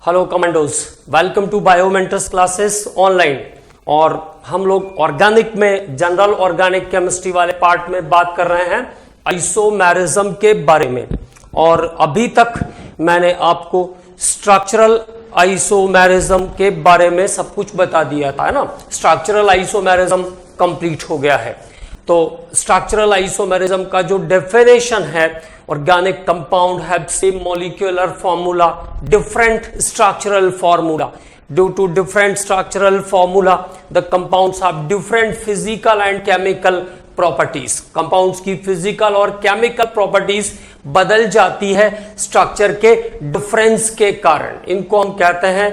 Hello commandos, welcome to BioMentors classes online. और हम लोग ऑर्गेनिक में जनरल ऑर्गेनिक केमिस्ट्री वाले पार्ट में बात कर रहे हैं आइसोमेरिज्म के बारे में। और अभी तक मैंने आपको स्ट्रक्चरल आइसोमेरिज्म के बारे में सब कुछ बता दिया था, है ना। स्ट्रक्चरल आइसोमेरिज्म कंप्लीट हो गया है। तो स्ट्रक्चरल आइसोमेरिज्म का जो डेफिनेशन है, organic compound have same molecular formula, different structural formula. Due to different structural formula, the compounds have different physical and chemical properties. Compounds की physical और chemical properties बदल जाती है structure के difference के कारण। इनको हम कहते हैं,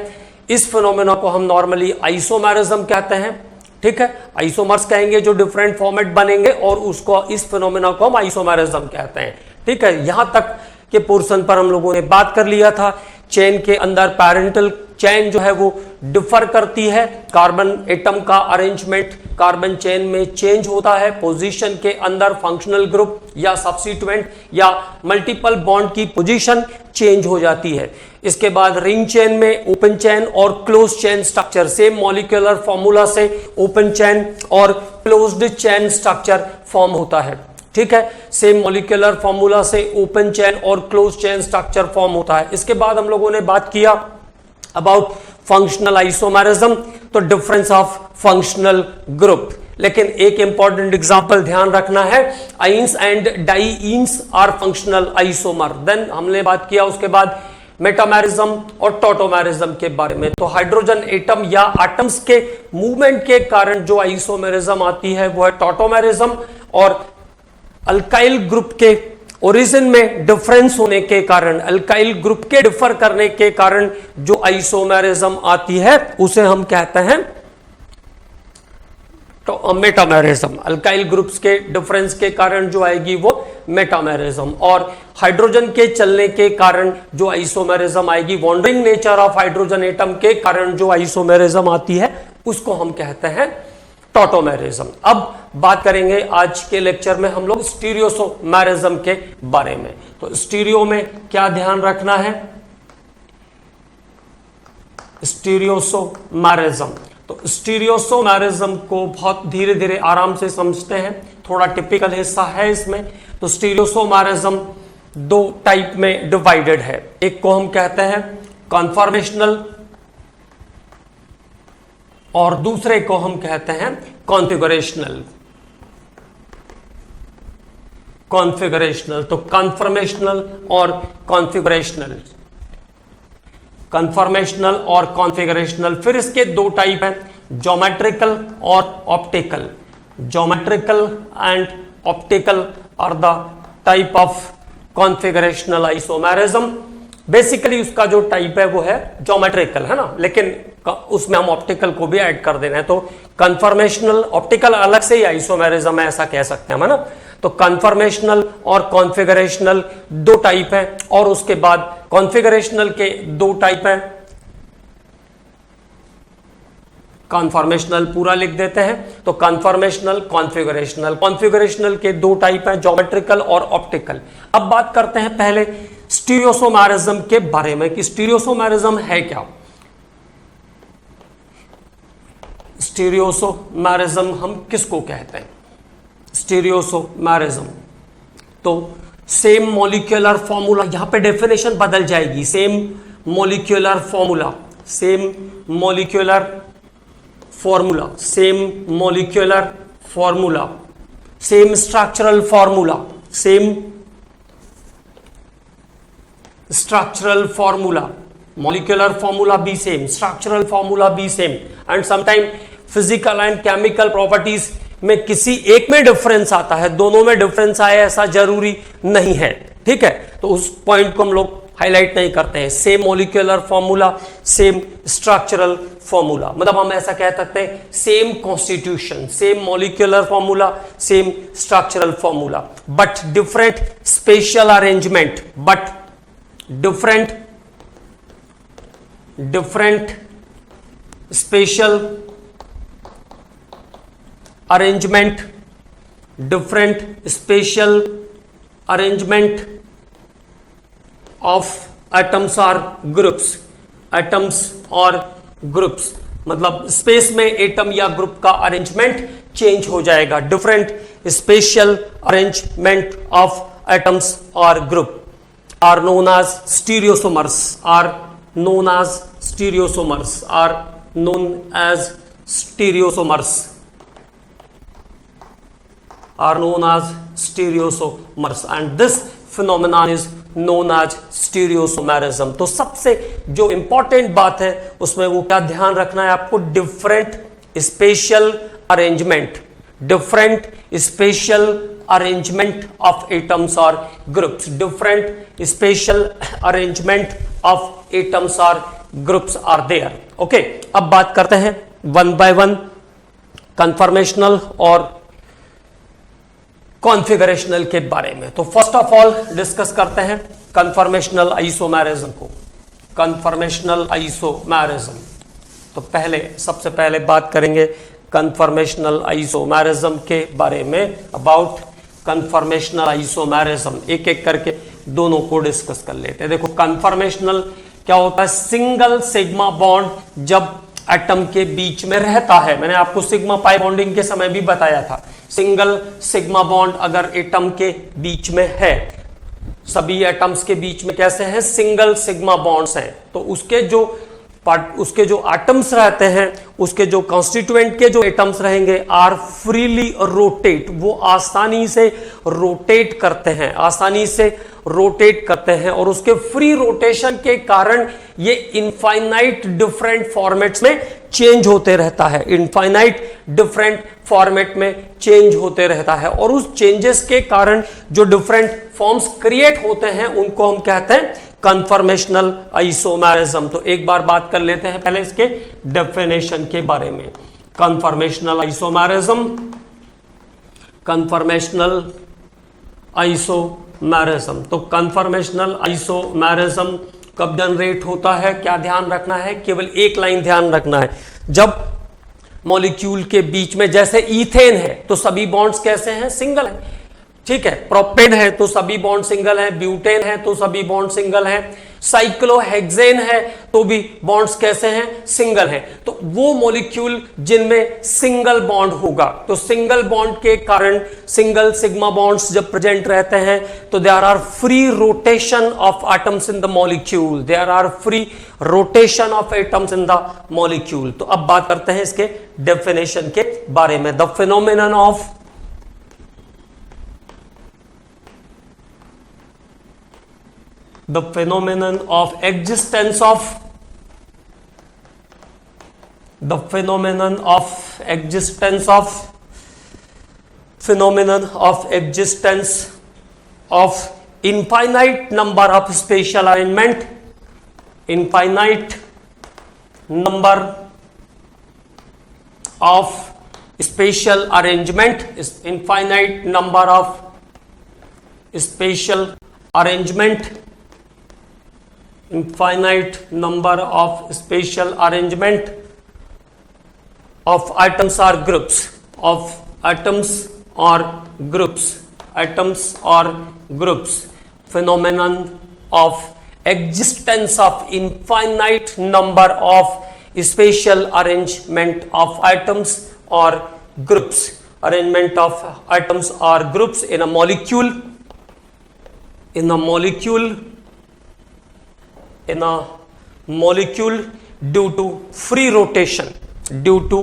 इस phenomena को हम normally isomerism कहते हैं। ठीक है, आइसोमर्स कहेंगे जो डिफरेंट फॉर्मेट बनेंगे, और उसको इस फिनोमेना को हम आइसोमेरिज्म कहते हैं। ठीक है, यहां तक के पोर्शन पर हम लोगों ने बात कर लिया था। चेन के अंदर पैरेंटल चेन जो है वो डिफर करती है। कार्बन एटम का अरेंजमेंट कार्बन चेन में चेंज होता है। पोजीशन के अंदर फंक्शनल ग्रुप या सब्स्टिट्यूएंट या मल्टीपल बॉन्ड की पोजीशन चेंज हो जाती है। इसके बाद रिंग चेन में ओपन चेन और close chain structure, same molecular formula से ओपन चेन और क्लोज्ड चेन स्ट्रक्चर फॉर्म होता है। ठीक है, सेम मॉलिक्यूलर फॉर्मूला से ओपन चेन और क्लोज चेन स्ट्रक्चर फॉर्म होता है। इसके बाद हम लोगों ने बात किया अबाउट फंक्शनल आइसोमेरिज्म, तो डिफरेंस ऑफ फंक्शनल ग्रुप। लेकिन एक इंपॉर्टेंट एग्जांपल ध्यान रखना है, alkynes and dienes are functional isomer. Then हमने बात किया उसके बाद मेटामेरिज्म और टॉटोमेरिज्म के बारे में। तो हाइड्रोजन एटम या एटम्स के मूवमेंट के कारण जो आइसोमेरिज्म आती है वो है टॉटोमेरिज्म। और अल्काइल ग्रुप के ओरिजिन में डिफरेंस होने के कारण, अल्काइल ग्रुप के डिफर करने के कारण जो आइसोमेरिज्म आती है उसे हम कहते हैं मेटामेरिज्म। अल्काइल ग्रुप्स के डिफरेंस के कारण जो आएगी वो मेटामेरिज्म। और हाइड्रोजन के चलने के कारण जो आइसोमेरिज्म आएगी, wandering nature of hydrogen atom के कारण जो आइसोमेरिज्म आती है उसको हम कहते हैं टॉटोमेरिज्म। अब बात करेंगे आज के लेक्चर में हम लोग स्टीरियोसोमेरिज्म के बारे में। तो स्टीरियो में क्या ध्यान रखना है, स्टीरियोसोमेरिज्म। तो स्टीरियोसोमेरिज्म को बहुत धीरे धीरे आराम से समझते हैं, थोड़ा टिपिकल हिस्सा है इसमें। तो स्टीरियोसोमेरिज्म दो टाइप में डिवाइडेड है। एक को हम कहते हैं कॉन्फॉर्मेशनल और दूसरे को हम कहते हैं कॉन्फिगरेशनल। कॉन्फिगरेशनल तो कन्फर्मेशनल और कॉन्फिगरेशनल, कन्फर्मेशनल और कॉन्फिगरेशनल। फिर इसके दो टाइप हैं, ज्योमेट्रिकल और optical. Geometrical and optical are the type of configurational isomerism. Basically उसका जो टाइप है वो है ज्योमेट्रिकल, है ना, लेकिन उसमें हम ऑप्टिकल को भी ऐड कर देना है। तो कन्फर्मेशनल, ऑप्टिकल अलग से ही आइसोमेरिज्म है, ऐसा कह सकते हैं, है ना। तो कन्फर्मेशनल और कॉन्फिगरेशनल दो टाइप है, और उसके बाद कॉन्फिगरेशनल के दो टाइप है। कन्फर्मेशनल पूरा लिख देते हैं, तो कन्फर्मेशनल, कॉन्फिगरेशनल। कॉन्फिगरेशनल के दो टाइप हैं, ज्योमेट्रिकल और ऑप्टिकल। अब बात करते हैं पहले स्टीरियोसोमेरिज्म के बारे में कि स्टीरियोसोमेरिज्म है क्या। स्टीरियोसोमेरिज्म हम किसको कहते हैं? स्टीरियोसोमेरिज्म तो सेम मॉलिक्यूलर फॉर्मूला, यहां पे डेफिनेशन बदल जाएगी। Same molecular formula, same molecular formula, same molecular formula, same structural formula, same structural formula, molecular formula be same, structural formula be same, and sometime physical and chemical properties में किसी एक में difference आता है, दोनों में डिफरेंस आए ऐसा जरूरी नहीं है। ठीक है, तो उस पॉइंट को हम लोग हाईलाइट नहीं करते हैं। Same molecular formula, same structural formula, मतलब हम ऐसा कह सकते हैं same constitution, same molecular formula, same structural formula, but different spatial arrangement, but different spatial arrangement, different spatial arrangement of atoms or groups, atoms और ग्रुप्स, मतलब space में atom या ग्रुप का अरेंजमेंट चेंज हो जाएगा। Different spatial arrangement of atoms और group are known as stereoisomers, are known as stereoisomers, are known as stereosomers, are known as stereosomers, and this phenomenon is known as stereosomerism। तो सबसे जो important बात है उसमें वो क्या ध्यान रखना है आपको, different spatial arrangement, different spatial arrangement of atoms और groups, different spatial arrangement of atoms और ग्रुप्स आर देयर। ओके, अब बात करते हैं वन बाय वन कन्फर्मेशनल और कॉन्फ़िगरेशनल के बारे में। तो फर्स्ट ऑफ ऑल डिस्कस करते हैं कन्फर्मेशनल आइसोमेरिज्म को। कन्फर्मेशनल आइसोमेरिज्म, तो सबसे पहले बात करेंगे कन्फर्मेशनल आइसोमेरिज्म के बारे में। अबाउट कन्फर्मेशनल आइसोमेरिज्म एक एक करके दोनों को डिस्कस कर लेते हैं। देखो कन्फर्मेशनल क्या होता है, सिंगल सिग्मा बॉन्ड जब एटम के बीच में रहता है, मैंने आपको सिग्मा पाई बॉन्डिंग के समय भी बताया था, सिंगल सिग्मा बॉन्ड अगर एटम के बीच में है, सभी एटम्स के बीच में कैसे हैं, सिंगल सिग्मा बॉन्ड्स हैं, तो उसके जो एटम्स रहते हैं, उसके जो कॉन्स्टिट्यूएंट के जो एटम्स रहेंगे आर फ्रीली रोटेट, वो आसानी से रोटेट करते हैं, आसानी से रोटेट करते हैं, और उसके फ्री रोटेशन के कारण ये इनफाइनाइट डिफरेंट फॉर्मेट्स में चेंज होते रहता है, इनफाइनाइट डिफरेंट फॉर्मेट में चेंज होते रहता है, और उस चेंजेस के कारण जो डिफरेंट फॉर्म्स क्रिएट होते हैं उनको हम कहते हैं कन्फर्मेशनल आइसोमेरिज्म। तो एक बार बात कर लेते हैं पहले इसके डेफिनेशन के बारे में। कन्फर्मेशनल आइसोमेरिज्म, कन्फर्मेशनल आइसोमेरिज्म, तो कन्फर्मेशनल आइसोमेरिज्म कब जनरेट होता है, क्या ध्यान रखना है, केवल एक लाइन ध्यान रखना है, जब मॉलिक्यूल के बीच में, जैसे ईथेन है तो सभी बॉन्ड्स कैसे हैं, सिंगल है, ठीक है, प्रोपेन है तो सभी बॉन्ड सिंगल है, ब्यूटेन है तो सभी बॉन्ड सिंगल है, साइक्लोहेक्सेन है तो भी बॉन्ड्स कैसे हैं, सिंगल हैं। तो वो मॉलिक्यूल जिनमें सिंगल बॉन्ड होगा, तो सिंगल बॉन्ड के कारण सिंगल सिग्मा बॉन्ड्स जब प्रेजेंट रहते हैं तो there are free rotation of atoms in the molecule, there are free rotation of atoms in the molecule. तो अब बात करते हैं इसके डेफिनेशन के बारे में। The phenomenon of the phenomenon of existence of infinite number of spatial arrangement, infinite number of spatial arrangement, infinite number of spatial arrangement, infinite number of spatial arrangement of atoms or groups, of atoms or groups, atoms or groups, phenomenon of existence of infinite number of spatial arrangement of atoms or groups, arrangement of atoms or groups in a molecule, in a molecule due to free rotation, due to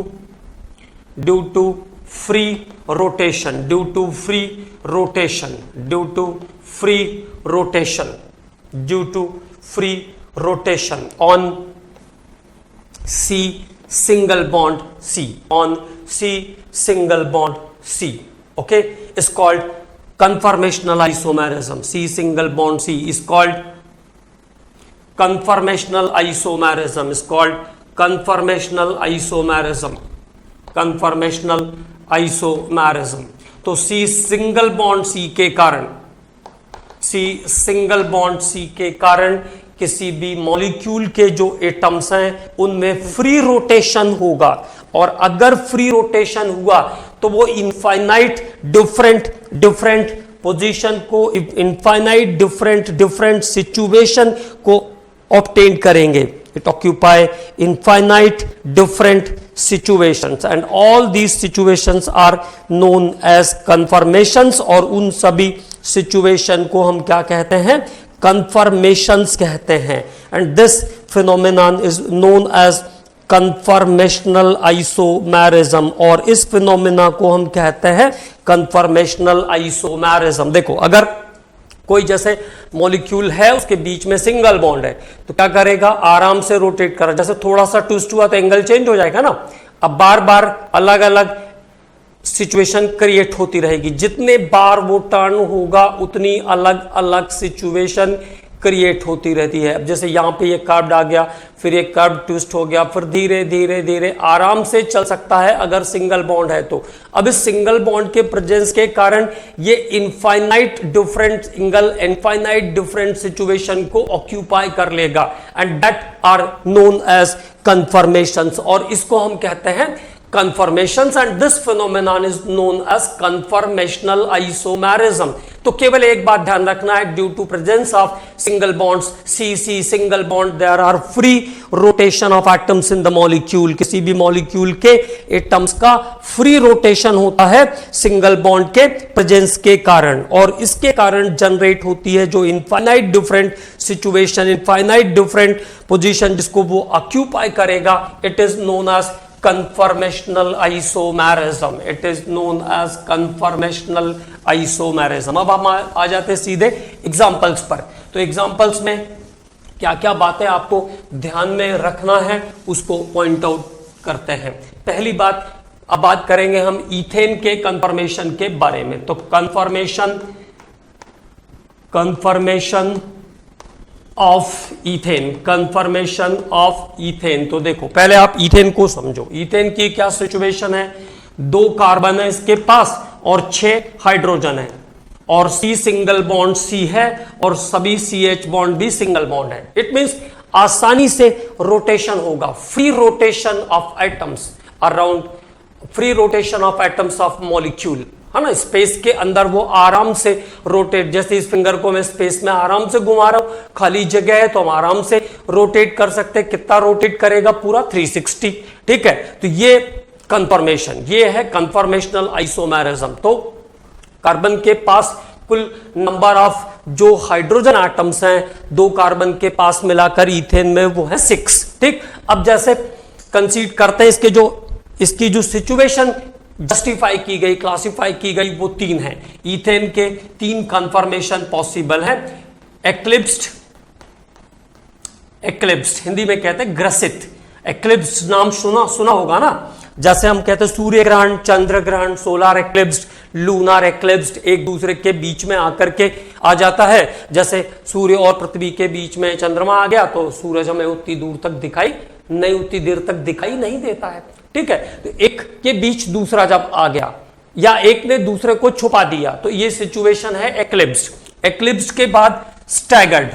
free rotation, due to free rotation, due to free rotation, due to free rotation on C single bond C, on C single bond C, okay, is called conformational isomerism. C single bond C is called conformational isomerism, is called conformational isomerism, conformational isomerism। तो C single bond C के कारण, C single bond C के कारण किसी भी molecule के जो atoms हैं उनमें फ्री रोटेशन होगा, और अगर फ्री रोटेशन हुआ तो वो इनफाइनाइट डिफरेंट पोजीशन को, इनफाइनाइट डिफरेंट सिचुएशन को ऑब्टेन करेंगे, it occupy infinite different situations and all these situations are known as conformations और उन सभी situation को हम क्या कहते हैं, conformations कहते हैं and this phenomenon is known as conformational isomerism और इस फिनोमेना को हम कहते हैं कन्फर्मेशनल आइसोमेरिज्म। देखो अगर कोई जैसे मॉलिक्यूल है उसके बीच में सिंगल बॉन्ड है तो क्या करेगा, आराम से रोटेट करेगा, जैसे थोड़ा सा ट्विस्ट हुआ तो एंगल चेंज हो जाएगा ना। अब बार बार अलग अलग सिचुएशन क्रिएट होती रहेगी, जितने बार वो टर्न होगा उतनी अलग अलग सिचुएशन क्रिएट होती रहती है। अब जैसे यहां पे ये कर्व आ गया, फिर ये कर्व ट्विस्ट हो गया, फिर धीरे धीरे धीरे आराम से चल सकता है अगर सिंगल बॉन्ड है तो। अब इस सिंगल बॉन्ड के प्रेजेंस के कारण ये इनफाइनाइट डिफरेंट सिचुएशन को ऑक्यूपाई कर लेगा and that are known as conformations और इसको हम कहते हैं conformations and this phenomenon is known as conformational isomerism। तो केवल एक बात ध्यान रखना है, due to presence of single bonds CC single bond there are free rotation of atoms in the molecule. किसी भी मॉलिक्यूल के एटम्स का फ्री रोटेशन होता है सिंगल बॉन्ड के प्रेजेंस के कारण और इसके कारण जनरेट होती है जो infinite different situation, infinite different position जिसको वो ऑक्यूपाई करेगा, it is known as conformational isomerism। It is known as conformational isomerism। अब हम आ जाते हैं सीधे एग्जांपल्स पर। तो एग्जांपल्स में क्या क्या बातें आपको ध्यान में रखना है उसको पॉइंट आउट करते हैं। पहली बात, अब बात करेंगे हम इथेन के कन्फर्मेशन के बारे में। तो conformation of ethane, conformation of ethane. तो देखो पहले आप इथेन को समझो। इथेन की क्या सिचुएशन है, 2 कार्बन है इसके पास और 6 हाइड्रोजन है और C सिंगल बॉन्ड C है और सभी CH बॉन्ड भी सिंगल बॉन्ड है। इट मींस आसानी से रोटेशन होगा, free rotation of atoms around, free rotation of atoms of molecule, है ना। स्पेस के अंदर वो आराम से रोटेट, जैसे इस फिंगर को मैं स्पेस में आराम से घुमा रहा हूं, खाली जगह है तो हम आराम से रोटेट कर सकते हैं। कितना रोटेट करेगा, पूरा 360। ठीक है, तो ये कन्फर्मेशन, ये है कन्फर्मेशनल आइसोमेरिज्म। तो कार्बन के पास कुल नंबर ऑफ जो हाइड्रोजन एटम्स हैं 2 कार्बन के पास मिलाकर इथेन में वो है 6। ठीक, अब जैसे कंसीड करते हैं इसकी जो सिचुएशन जस्टिफाई की गई, क्लासिफाई की गई, वो 3 है। इथेन के 3 कन्फर्मेशन पॉसिबल है। एक्लिप्स्ड हिंदी में कहते हैं ग्रसित। एक्लिप्स्ड नाम सुना होगा ना, जैसे हम कहते हैं सूर्य ग्रहण, चंद्र ग्रहण, सोलर एक्लिप्स्ड, लूनर एक्लिप्स्ड, एक दूसरे के बीच में आकर के आ जाता है। जैसे सूर्य और पृथ्वी के बीच में चंद्रमा आ गया तो सूरज हमें उतनी दूर तक दिखाई नहीं, उतनी देर तक दिखाई नहीं देता है। ठीक है, तो एक के बीच दूसरा जब आ गया या एक ने दूसरे को छुपा दिया तो ये सिचुएशन है एक्लिप्स्ड। एक्लिप्स्ड के बाद स्टैगर्ड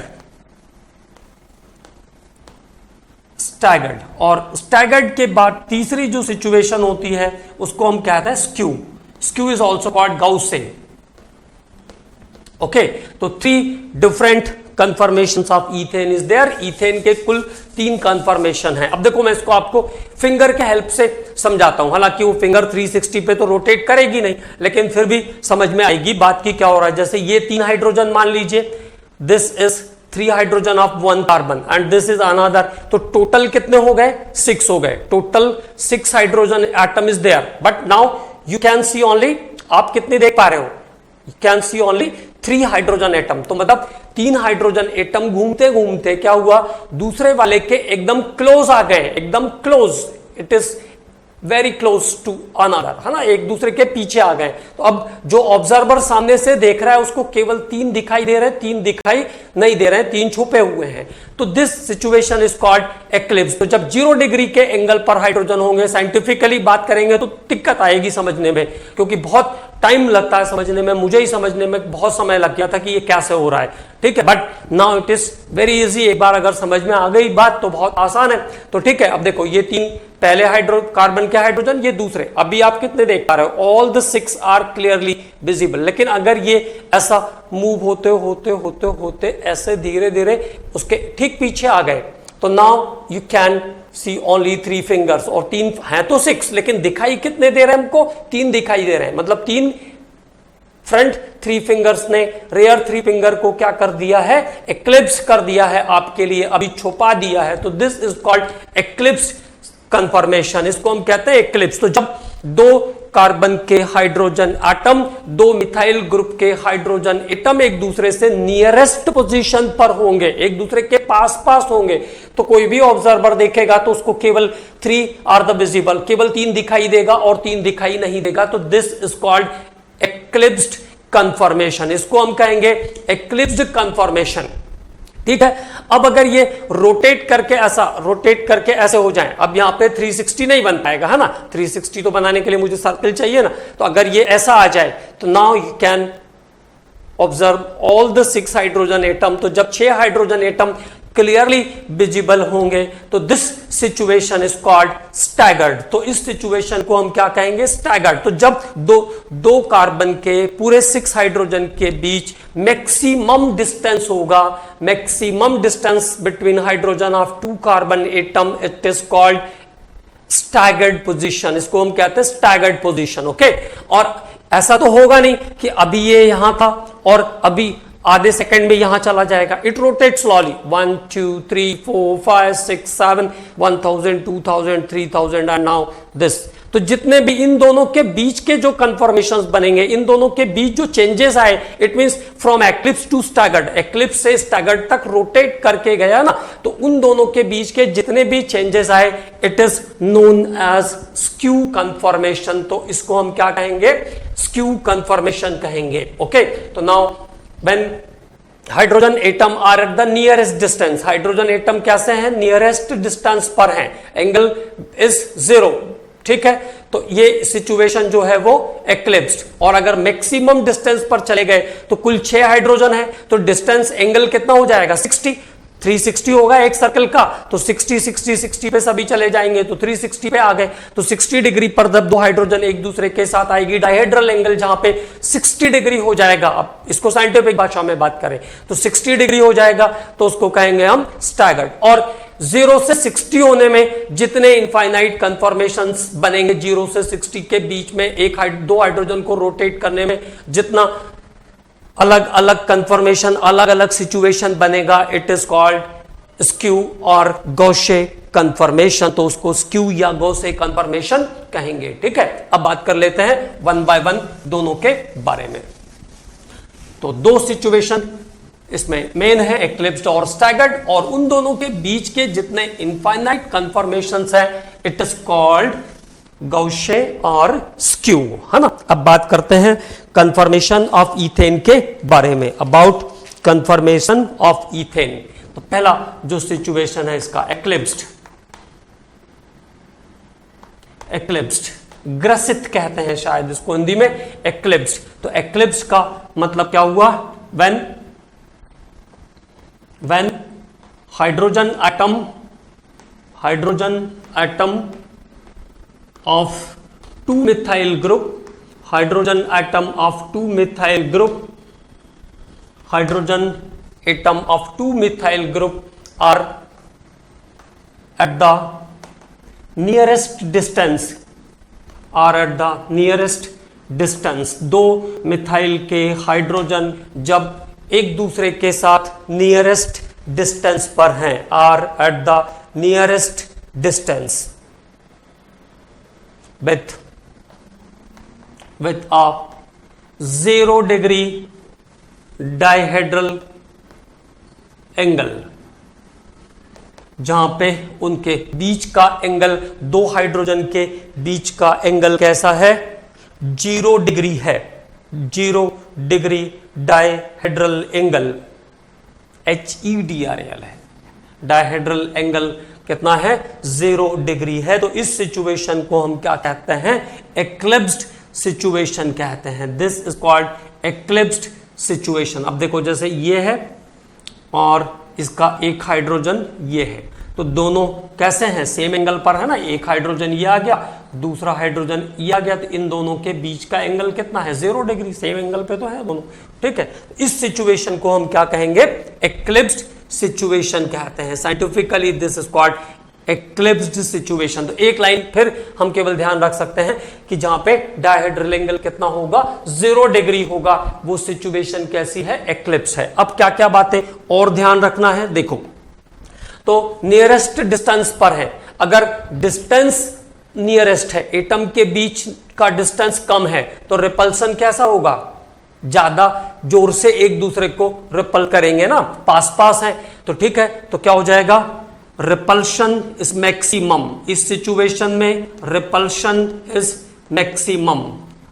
और स्टैगर्ड के बाद तीसरी जो सिचुएशन होती है उसको हम कहते हैं skew. Skew is also called gaussian. Okay, तो 3 different conformation of ethane is there. Ethane के कुल 3 कन्फर्मेशन है। अब देखो मैं इसको आपको फिंगर के हेल्प से समझाता हूं, हालांकि वो फिंगर 360 पे तो रोटेट करेगी नहीं, लेकिन फिर भी समझ में आएगी बात की क्या हो रहा है। जैसे ये 3 हाइड्रोजन मान लीजिए, this is 3 hydrogen of 1 carbon and this is another, तो टोटल कितने हो गए, 6 हो गए। Total 6 hydrogen atom is there, but now you can see only, आप कितने देख पा रहे हो, you can see only 3 hydrogen atom. तो मतलब 3 हाइड्रोजन एटम घूमते घूमते क्या हुआ, दूसरे वाले के एकदम क्लोज आ गए, एकदम close, it is very close to another, है ना, एक दूसरे के पीछे आ गए। तो अब जो ऑब्जर्वर सामने से देख रहा है उसको केवल 3 दिखाई दे रहे हैं, 3 दिखाई नहीं दे रहे हैं, 3 छुपे हुए हैं। तो this situation is called eclipse. तो जब 0 डिग्री के एंगल पर हाइड्रोजन होंगे, साइंटिफिकली बात करेंगे तो दिक्कत आएगी समझने में, क्योंकि बहुत टाइम लगता है समझने में, मुझे ही समझने में बहुत समय लग गया था कि ये कैसे हो रहा है। ठीक है, but now it is very easy. एक बार अगर समझ में आ गई बात तो बहुत आसान है। तो ठीक है, अब देखो ये 3 पहले कार्बन के हाइड्रोजन, ये दूसरे, अभी आप कितने देख पा रहे हो, all the 6 are clearly visible. लेकिन अगर ये ऐसा मूव होते होते होते होते ऐसे धीरे धीरे उसके ठीक पीछे आ गए तो now you can see only 3 fingers, और 3 हैं तो 6, लेकिन दिखाई कितने दे रहे हैं हमको? 3 दिखाई दे रहे हैं, मतलब 3 फ्रंट 3 फिंगर्स ने रेयर 3 फिंगर को क्या कर दिया है? एक्लिप्स कर दिया है, आपके लिए अभी छुपा दिया है। तो this is called eclipse conformation, इसको हम कहते हैं एक्लिप्स। तो जब 2 कार्बन के हाइड्रोजन एटम, 2 मिथाइल ग्रुप के हाइड्रोजन एटम एक दूसरे से नियरेस्ट पोजीशन पर होंगे, एक दूसरे के पास पास होंगे, तो कोई भी ऑब्जर्वर देखेगा तो उसको केवल 3 आर द विजिबल, केवल 3 दिखाई देगा और 3 दिखाई नहीं देगा। तो दिस इज कॉल्ड एक्लिप्स्ड कंफर्मेशन, इसको हम कहेंगे एक्लिप्स्ड कंफर्मेशन। ठीक है। अब अगर ये रोटेट करके ऐसे हो जाए, अब यहां पे 360 नहीं बन पाएगा, है ना, 360 तो बनाने के लिए मुझे सर्कल चाहिए ना, तो अगर ये ऐसा आ जाए तो now you can observe all the 6 hydrogen atom. तो जब 6 हाइड्रोजन एटम क्लियरली विजिबल होंगे तो this situation is called staggered. तो इस सिचुएशन को हम क्या कहेंगे? स्टैगर्ड। तो जब दो कार्बन के पूरे 6 हाइड्रोजन के बीच मैक्सिमम डिस्टेंस होगा, maximum distance between hydrogen of 2 carbon atom, it is called staggered position, इसको हम कहते हैं स्टैगर्ड पोजीशन। ओके। और ऐसा तो होगा नहीं कि अभी ये यहां था और अभी आधे सेकंड में यहां चला जाएगा। It rotate slowly, 1 2 3 4 5 6 7 1000 2000 3000 and now this. तो जितने भी इन दोनों के बीच के जो कन्फर्मेशंस बनेंगे, इन दोनों के बीच जो चेंजेस आए, it means from eclipse to staggered, eclipse से स्टैगर्ड तक रोटेट करके गया ना, तो उन दोनों के बीच के जितने भी चेंजेस आए, it is known as skew conformation. तो इसको हम क्या कहेंगे? स्क्यू कन्फर्मेशन कहेंगे। ओके। तो now when hydrogen atom are at the nearest distance, hydrogen atom कैसे हैं? नियरेस्ट डिस्टेंस पर हैं, एंगल इज 0। ठीक है। तो ये सिचुएशन जो है वो एक्लिप्स्ड। और अगर मैक्सिमम डिस्टेंस पर चले गए तो कुल 6 हाइड्रोजन है, तो डिस्टेंस एंगल कितना हो जाएगा? 60, 360 होगा एक सर्कल का, तो 60 60 60 पे सभी चले जाएंगे, तो 360 पे आ गए। तो 60 डिग्री पर जब 2 हाइड्रोजन एक दूसरे के साथ आएगी, डायहेड्रल एंगल जहां पे 60 डिग्री हो जाएगा, अब इसको साइंटिफिक भाषा में बात करें तो 60 डिग्री हो जाएगा, तो उसको कहेंगे हम स्टैगर्ड। और 0 से 60 होने में जितने इनफाइनाइट कन्फर्मेशंस बनेंगे, 0 से 60 के बीच में 2 हाइड्रोजन को रोटेट करने में जितना अलग अलग कंफर्मेशन, अलग अलग सिचुएशन बनेगा, इट इज कॉल्ड स्क्यू और गौशे कंफर्मेशन। तो उसको स्क्यू या गौशे कंफर्मेशन कहेंगे। ठीक है। अब बात कर लेते हैं 1 बाय 1 दोनों के बारे में। तो 2 सिचुएशन इसमें मेन है, एक्लिप्स्ड और स्टैगर्ड, और उन दोनों के बीच के जितने इनफाइनाइट कंफर्मेशंस है, इट इज कॉल्ड गौशे और स्क्यू, है ना। अब बात करते हैं कंफर्मेशन ऑफ इथेन के बारे में, अबाउट कंफर्मेशन ऑफ इथेन। तो पहला जो सिचुएशन है इसका एक्लिप्स्ड, ग्रसित कहते हैं शायद इसको हिंदी में, एक्लिप्स्ड। तो एक्लिप्स्ड का मतलब क्या हुआ? When hydrogen atom of 2 methyl group, hydrogen atom of 2 methyl group, hydrogen atom of 2 methyl group are at the nearest distance, दो मिथाइल के हाइड्रोजन जब एक दूसरे के साथ नियरेस्ट डिस्टेंस पर हैं, are at the nearest distance with a 0 degree dihedral angle, जहां पे उनके बीच का एंगल, 2 हाइड्रोजन के बीच का एंगल कैसा है? 0 डिग्री है, 0 डिग्री डायहेड्रल एंगल, HEDRAL है। डायहेड्रल एंगल कितना है? 0 डिग्री है। तो इस सिचुएशन को हम क्या कहते हैं? एक्लिप्स्ड सिचुएशन कहते हैं। This is called eclipsed situation. अब देखो जैसे ये है और इसका एक हाइड्रोजन ये है, तो दोनों कैसे हैं? सेम एंगल पर है ना, एक हाइड्रोजन ये आ गया, दूसरा हाइड्रोजन ये आ गया, तो इन दोनों के बीच का एंगल कितना है? 0 डिग्री, सेम एंगल पे तो है दोनों। ठीक है। इस सिचुएशन को हम क्या कहेंगे? एक्लिप्स्ड सिचुएशन कहते हैं। Scientifically this is called eclipsed situation. तो एक लाइन फिर हम केवल ध्यान रख सकते हैं कि जहां पे डायहेड्रल एंगल कितना होगा, 0 डिग्री होगा, वो सिचुएशन कैसी है, एक्लिप्स है। अब क्या क्या बातें और ध्यान रखना है, देखो। तो नियरेस्ट डिस्टेंस पर है, अगर डिस्टेंस नियरेस्ट है, एटम के बीच का डिस्टेंस कम है, तो रिपल्सन कैसा होगा, ज्यादा जोर से एक दूसरे को रिपल करेंगे ना, पास पास है। तो ठीक है, तो क्या हो जाएगा, रिपल्शन इज मैक्सिमम। इस सिचुएशन में रिपल्शन इज मैक्सिमम।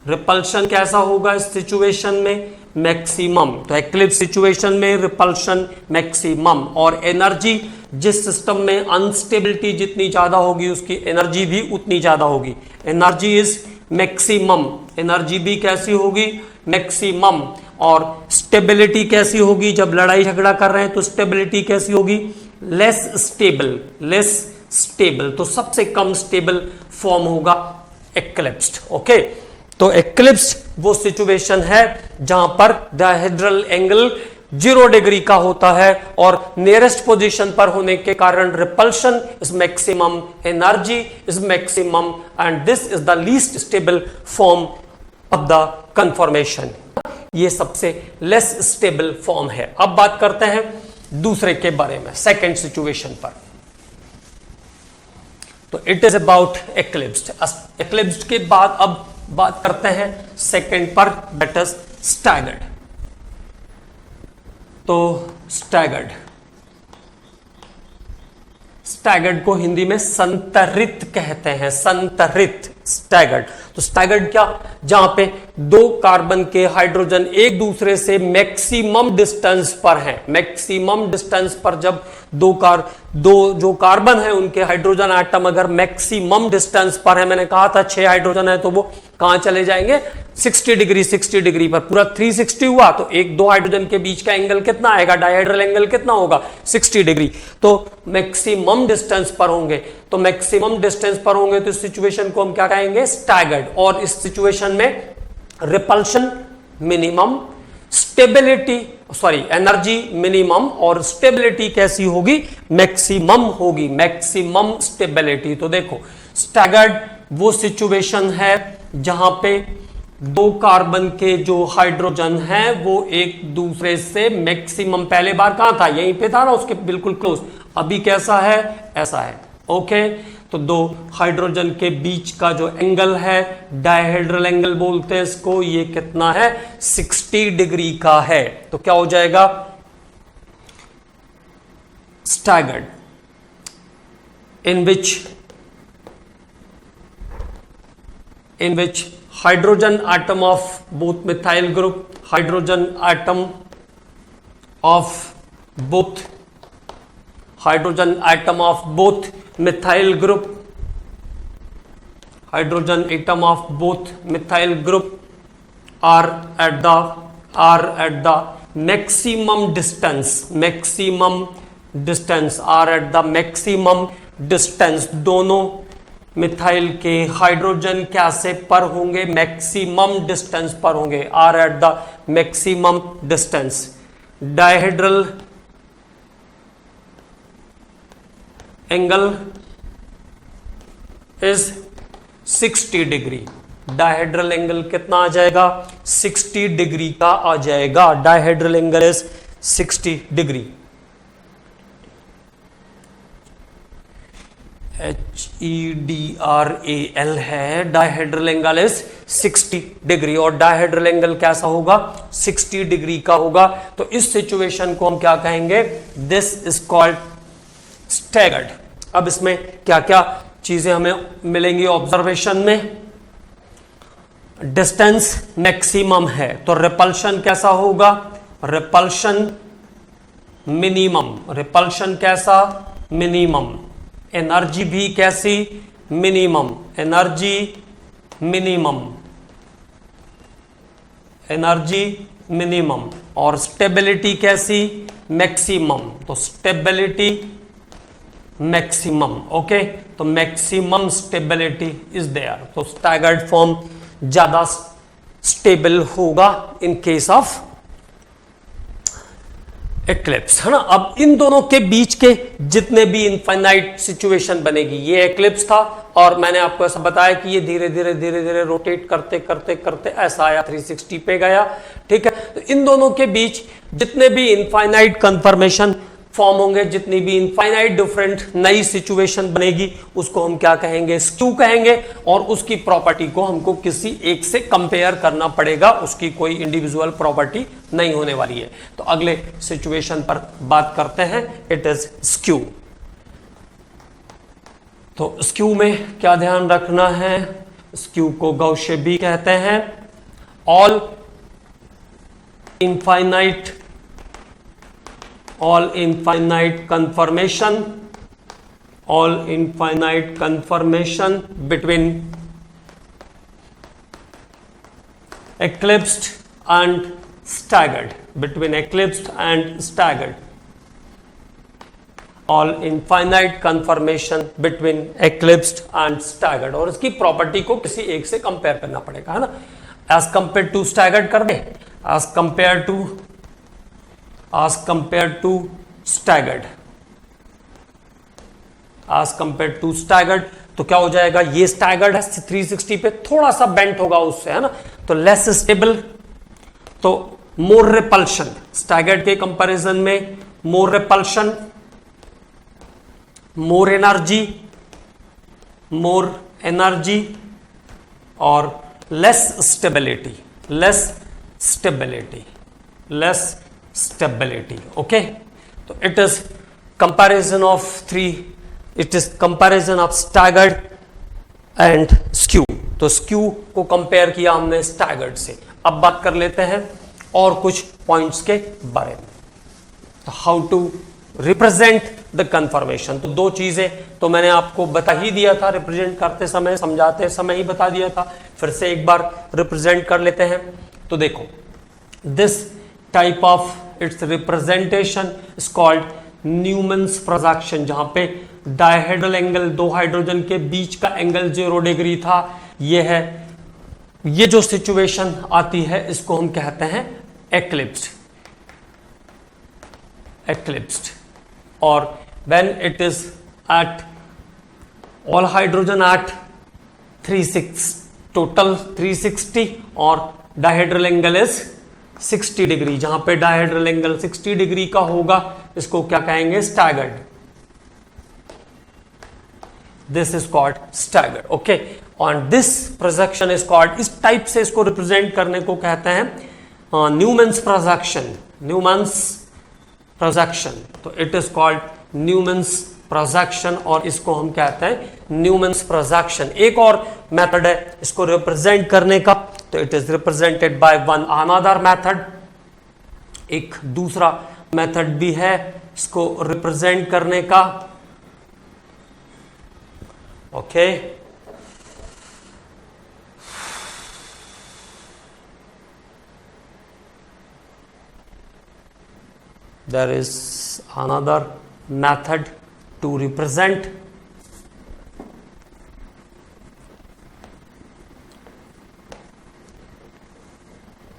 रिपल्शन कैसा होगा इस सिचुएशन में, मैक्सिमम। तो एक्लिप्स सिचुएशन में रिपल्शन मैक्सिमम। और एनर्जी, जिस सिस्टम में अनस्टेबिलिटी जितनी ज्यादा होगी उसकी एनर्जी भी उतनी ज्यादा होगी। एनर्जी इज मैक्सिमम, एनर्जी भी कैसी होगी, मैक्सिमम। और स्टेबिलिटी कैसी होगी, जब लड़ाई झगड़ा कर रहे हैं तो स्टेबिलिटी कैसी होगी, लेस स्टेबल, लेस स्टेबल। तो सबसे कम स्टेबल फॉर्म होगा एक्लिप्स्ड। ओके, तो एक्लिप्स्ड वो सिचुएशन है जहां पर डायहेड्रल एंगल 0 डिग्री का होता है और नियरेस्ट पोजीशन पर होने के कारण repulsion is maximum, energy is maximum, and this is the least stable form of the conformation. ये सबसे लेस स्टेबल फॉर्म है। अब बात करते हैं दूसरे के बारे में, सेकेंड सिचुएशन पर। तो इट इज अबाउट एक्लिप्स्ड। एक्लिप्स्ड के बाद अब बात करते हैं सेकेंड पर, दैट इज स्टैगर्ड। तो स्टैगर्ड, स्टैगर्ड को हिंदी में संतरित कहते हैं, संतरित, स्टैगर्ड। तो स्टैगर्ड क्या, जहां पे 2 कार्बन के हाइड्रोजन एक दूसरे से मैक्सिमम डिस्टेंस पर हैं। मैक्सिमम डिस्टेंस पर जब दो जो कार्बन है उनके हाइड्रोजन एटम अगर मैक्सिमम डिस्टेंस पर है, मैंने कहा था 6 हाइड्रोजन है तो वो कहां चले जाएंगे, 60 डिग्री, 60 डिग्री पर, पूरा 360 हुआ। तो 1-2 हाइड्रोजन के बीच का एंगल कितना आएगा, डायहेड्रल एंगल कितना होगा, 60 डिग्री। तो मैक्सिमम डिस्टेंस पर होंगे, तो मैक्सिमम डिस्टेंस पर होंगे तो इस सिचुएशन को हम क्या कहेंगे, स्टैगर्ड। और इस सिचुएशन में repulsion minimum, stability energy minimum और स्टेबिलिटी कैसी होगी, मैक्सिमम होगी, मैक्सिमम स्टेबिलिटी। तो देखो स्टैगर्ड वो सिचुएशन है जहां पे 2 कार्बन के जो हाइड्रोजन हैं वो एक दूसरे से मैक्सिमम, पहले बार कहां था, यहीं पे था ना, उसके बिल्कुल क्लोज। अभी कैसा है, ऐसा है। ओके, तो 2 हाइड्रोजन के बीच का जो एंगल है, डायहेड्रल एंगल बोलते हैं इसको, ये कितना है, 60 डिग्री का है। तो क्या हो जाएगा, staggered, in which hydrogen atom of both methyl group, hydrogen atom of both, hydrogen atom of both methyl group, hydrogen atom of both methyl group are at the maximum distance, maximum distance, are at the maximum distance. दोनों methyl के hydrogen कैसे पर होंगे, maximum distance पर होंगे, are at the maximum distance. Dihedral angle is 60 degree. Dihedral angle कितना आ जाएगा, 60 डिग्री का आ जाएगा। Dihedral angle is 60 degree. HEDRAL है, डायहेड्रल एंगल इज 60 डिग्री। और डायहेड्रल एंगल कैसा होगा, 60 डिग्री का होगा। तो इस सिचुएशन को हम क्या कहेंगे, दिस इज कॉल्ड स्टैगर्ड। अब इसमें क्या क्या चीजें हमें मिलेंगी ऑब्जर्वेशन में, डिस्टेंस मैक्सिमम है तो रिपल्शन कैसा होगा, रिपल्शन मिनिमम, रिपल्शन कैसा, मिनिमम। एनर्जी भी कैसी, minimum, energy minimum, energy minimum. और स्टेबिलिटी कैसी, मैक्सिमम, तो स्टेबिलिटी मैक्सिमम। ओके, तो मैक्सिमम स्टेबिलिटी इज देयर। तो स्टैगर्ड फॉर्म ज्यादा स्टेबल होगा इन केस ऑफ एक्लिप्स है ना। अब इन दोनों के बीच के जितने भी इनफाइनाइट सिचुएशन बनेगी, ये एक्लिप्स था और मैंने आपको ऐसा बताया कि ये धीरे धीरे रोटेट करते करते करते ऐसा आया 360 पे गया, ठीक है। तो इन दोनों के बीच जितने भी इनफाइनाइट कन्फर्मेशन फॉर्म होंगे, जितनी भी इनफाइनाइट डिफरेंट नई सिचुएशन बनेगी, उसको हम क्या कहेंगे, स्क्यू कहेंगे। और उसकी प्रॉपर्टी को हमको किसी एक से कंपेयर करना पड़ेगा, उसकी कोई इंडिविजुअल प्रॉपर्टी नहीं होने वाली है। तो अगले सिचुएशन पर बात करते हैं, इट इज स्क्यू। तो स्क्यू में क्या ध्यान रखना है, स्क्यू को गाउसियन भी कहते हैं। All infinite conformation between eclipsed and staggered, all infinite conformation between eclipsed and staggered। और इसकी प्रॉपर्टी को किसी एक से कंपेयर करना पड़ेगा, है ना। एज कंपेयर टू स्टैगर्ड कर दे, एज कंपेयर टू स्टैगर्ड, तो क्या हो जाएगा, ये स्टैगर्ड है 360 पे, थोड़ा सा बेंट होगा उससे, है ना। तो लेस स्टेबल, तो मोर रिपल्शन, स्टैगर्ड के कंपैरिजन में मोर रिपल्शन, मोर एनर्जी और लेस स्टेबिलिटी, ओके। तो it is comparison of staggered and skew. तो स्क्यू को कंपेयर किया हमने स्टैगर्ड से। अब बात कर लेते हैं और कुछ पॉइंट्स के बारे में। तो how to represent the conformation, तो दो चीजें तो मैंने आपको बता ही दिया था, रिप्रेजेंट करते समय, समझाते समय ही बता दिया था, फिर से एक बार रिप्रेजेंट कर लेते हैं। तो देखो, this type of its representation is called Newman's projection, जहां पे डायहेड्रल एंगल, दो हाइड्रोजन के बीच का एंगल 0 डिग्री था, ये है। ये जो सिचुएशन आती है इसको हम कहते हैं एक्लिप्स्ड। और when it is at all hydrogen at 360 और डायहेड्रल एंगल इज 60 डिग्री, जहां पे डायहेड्रल एंगल 60 डिग्री का होगा, इसको क्या कहेंगे, staggered. This is called staggered, okay. और दिस प्रोजेक्शन इज कॉल्ड, इस टाइप से इसको रिप्रेजेंट करने को कहते हैं न्यूमन्स प्रोजेक्शन। तो it is called Newman's projection और इसको हम कहते हैं न्यूमन्स प्रोजेक्शन। एक और मेथड है इसको रिप्रेजेंट करने का, तो it is represented by one another method. एक दूसरा मेथड भी है इसको रिप्रेजेंट करने का, okay. There is another method to represent,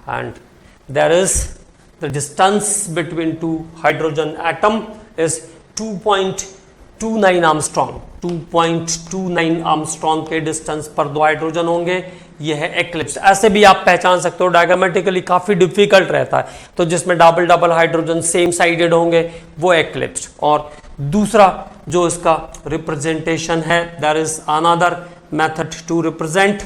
and there is the distance between two hydrogen atom is 2.29 Armstrong. 2.29 Armstrong के डिस्टेंस पर दो हाइड्रोजन होंगे, यह है एक्लिप्स। ऐसे भी आप पहचान सकते हो, डायग्रामेटिकली काफी डिफिकल्ट रहता है, तो जिसमें डबल हाइड्रोजन सेम साइडेड होंगे वो एक्लिप्स। और दूसरा जो इसका रिप्रेजेंटेशन है, there is another method to represent,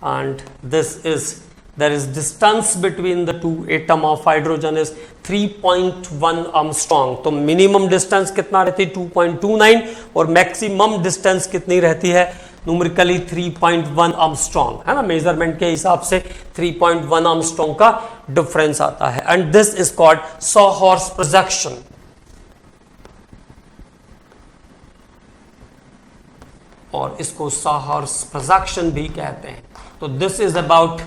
and this is, there is distance between the two atom of hydrogen is 3.1 Armstrong. तो मिनिमम डिस्टेंस कितना रहती है, 2.29, और मैक्सिमम डिस्टेंस कितनी रहती है, न्यूमेरिकली 3.1 आर्मस्ट्रॉन्ग, है ना। मेजरमेंट के हिसाब से 3.1 आर्मस्ट्रॉन्ग का डिफरेंस आता है, and this is called sawhorse projection. और इसको सॉहॉर्स प्रोजेक्शन भी कहते हैं। तो this is about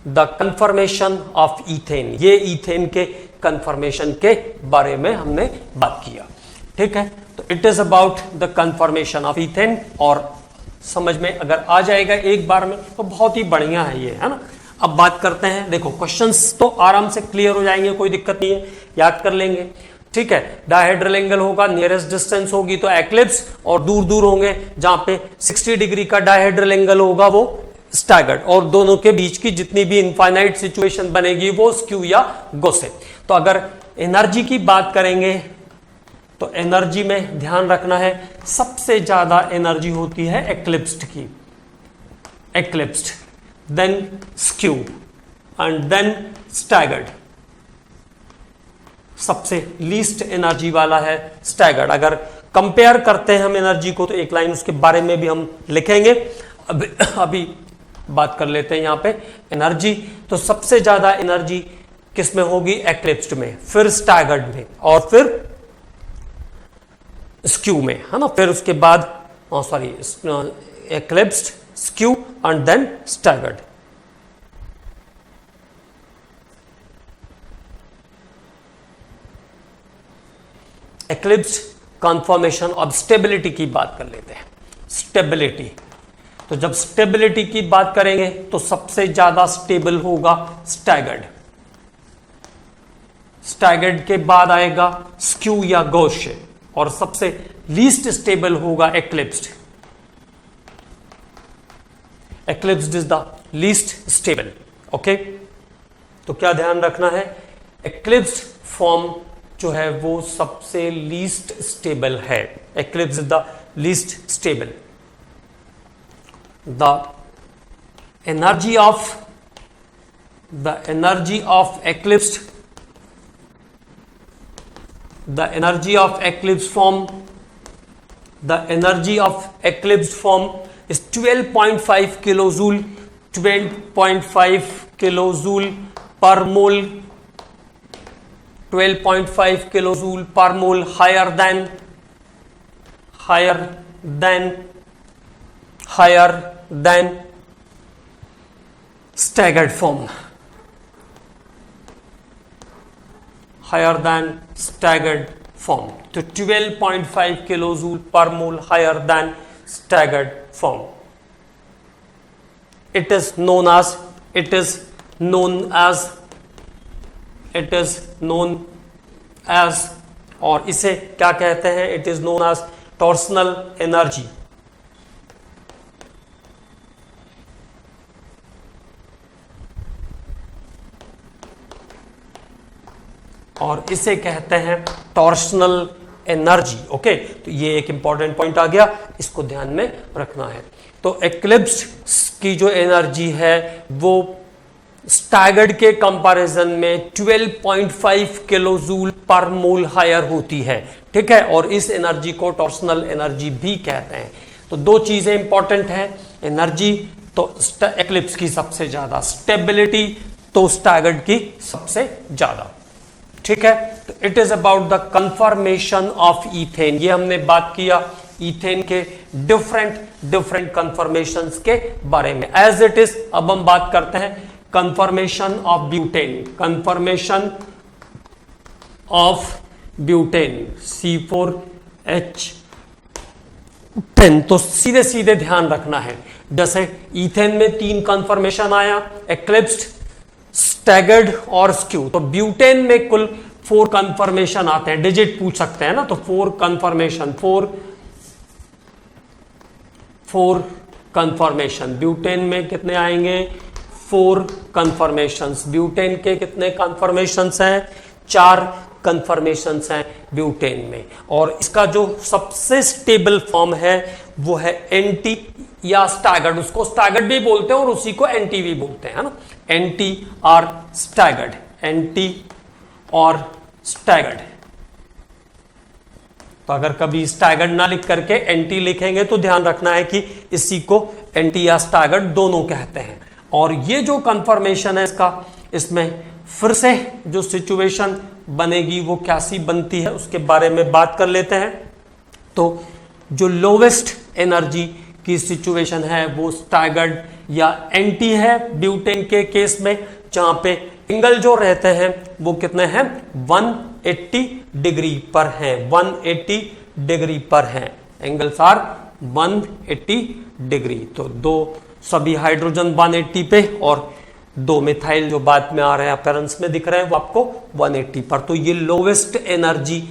the conformation of ethane, ये ईथेन के कंफर्मेशन के बारे में हमने बात किया, ठीक है। तो it is about the conformation of ethane. और समझ में अगर आ जाएगा एक बार में तो बहुत ही बढ़िया है ये, है ना। अब बात करते हैं, देखो क्वेश्चंस तो आराम से क्लियर हो जाएंगे, कोई दिक्कत नहीं है, याद कर लेंगे, ठीक है। डायहेड्रल एंगल होगा, नियरेस्ट डिस्टेंस होगी तो एक्लिप्स, और दूर दूर होंगे जहां पे 60 डिग्री का डायहेड्रल एंगल होगा वो स्टैगर्ड, और दोनों के बीच की जितनी भी इनफाइनाइट सिचुएशन बनेगी वो स्क्यू या गोसेट। तो अगर एनर्जी की बात करेंगे तो एनर्जी में ध्यान रखना है सबसे ज्यादा एनर्जी होती है एक्लिप्स्ड की, eclipsed, then skew and then staggered. सबसे लीस्ट एनर्जी वाला है स्टैगर्ड। अगर कंपेयर करते हैं हम एनर्जी को तो एक लाइन उसके बारे में भी हम लिखेंगे। अभी बात कर लेते हैं यहां पे एनर्जी। तो सबसे ज्यादा एनर्जी किस में होगी? एक्लिप्स्ड में, फिर स्टैगर्ड में, और फिर स्क्यू में, है ना। फिर उसके बाद sorry eclipsed, skew and then staggered. Eclipsed conformation. अब स्टेबिलिटी की बात कर लेते हैं। स्टेबिलिटी, तो जब स्टेबिलिटी की बात करेंगे तो सबसे ज्यादा स्टेबल होगा स्टैगर्ड, स्टैगर्ड के बाद आएगा स्क्यू या गोश, और सबसे लीस्ट स्टेबल होगा eclipsed. Eclipsed is the least stable, okay. तो क्या ध्यान रखना है? एक्लिप्स्ड फॉर्म जो है वो सबसे लीस्ट स्टेबल है। Eclipse is the least stable. The energy of eclipsed, the energy of eclipse form is 12.5 kilojoule, 12.5 kilojoule per mole, 12.5 kilojoule per mole, higher than staggered form, higher than staggered form. तो 12.5 kilojoule per mole higher than staggered form. It is known as और इसे क्या कहते हैं? It is known as torsional energy. और इसे कहते हैं टॉर्शनल एनर्जी, ओके। तो ये एक इंपॉर्टेंट पॉइंट आ गया, इसको ध्यान में रखना है। तो एक्लिप्स्ड की जो एनर्जी है वो स्टैगर्ड के कंपैरिजन में 12.5 किलोजूल पर मोल हायर होती है, ठीक है। और इस एनर्जी को टॉर्शनल एनर्जी भी कहते हैं। तो दो चीजें इंपॉर्टेंट है, एनर्जी तो एक्लिप्स की सबसे ज्यादा, स्टेबिलिटी तो स्टैगर्ड की सबसे ज्यादा, ठीक है। तो it is about the conformation of ethane. ये हमने बात किया ईथेन के डिफरेंट कंफर्मेशंस के बारे में। एज इट इज अब हम बात करते हैं conformation of butane. Confirmation of butane C4H10। तो सीधे सीधे ध्यान रखना है, जैसे ईथेन में 3 कंफर्मेशन आया, एक्लिप्स्ड, स्टैगर्ड और स्क्यू। तो ब्यूटेन में कुल 4 कंफर्मेशन आते हैं, डिजिट पूछ सकते हैं ना। तो 4 कंफर्मेशन ब्यूटेन में कितने आएंगे? 4 कंफर्मेशंस। ब्यूटेन के कितने कंफर्मेशंस हैं? 4 कंफर्मेशंस हैं ब्यूटेन में। और इसका जो सबसे स्टेबल फॉर्म है वो है एंटी या स्टैगर्ड। उसको स्टैगर्ड भी बोलते हैं और उसी को एंटी भी बोलते हैं, है ना। एंटी और स्टैगर्ड, एंटी और स्टैगर्ड। तो अगर कभी स्टैगर्ड ना लिख करके एंटी लिखेंगे तो ध्यान रखना है कि इसी को एंटी या स्टैगर्ड दोनों कहते हैं। और ये जो कंफर्मेशन है इसमें फिर से जो सिचुएशन बनेगी वो कैसी बनती है उसके बारे में बात कर लेते हैं। तो जो लोवेस्ट एनर्जी की सिचुएशन है वो स्टैगर्ड या एंटी है ब्यूटेन के केस में, जहां पे एंगल जो रहते हैं वो कितने हैं? 180 डिग्री पर हैं, 180 डिग्री पर हैं। Angles are 180 degree. तो दो सभी हाइड्रोजन 180 पे और दो मिथाइल जो बाद में आ रहे हैं अपीयरेंस में दिख रहे हैं वो आपको 180 पर। तो ये लोवेस्ट एनर्जी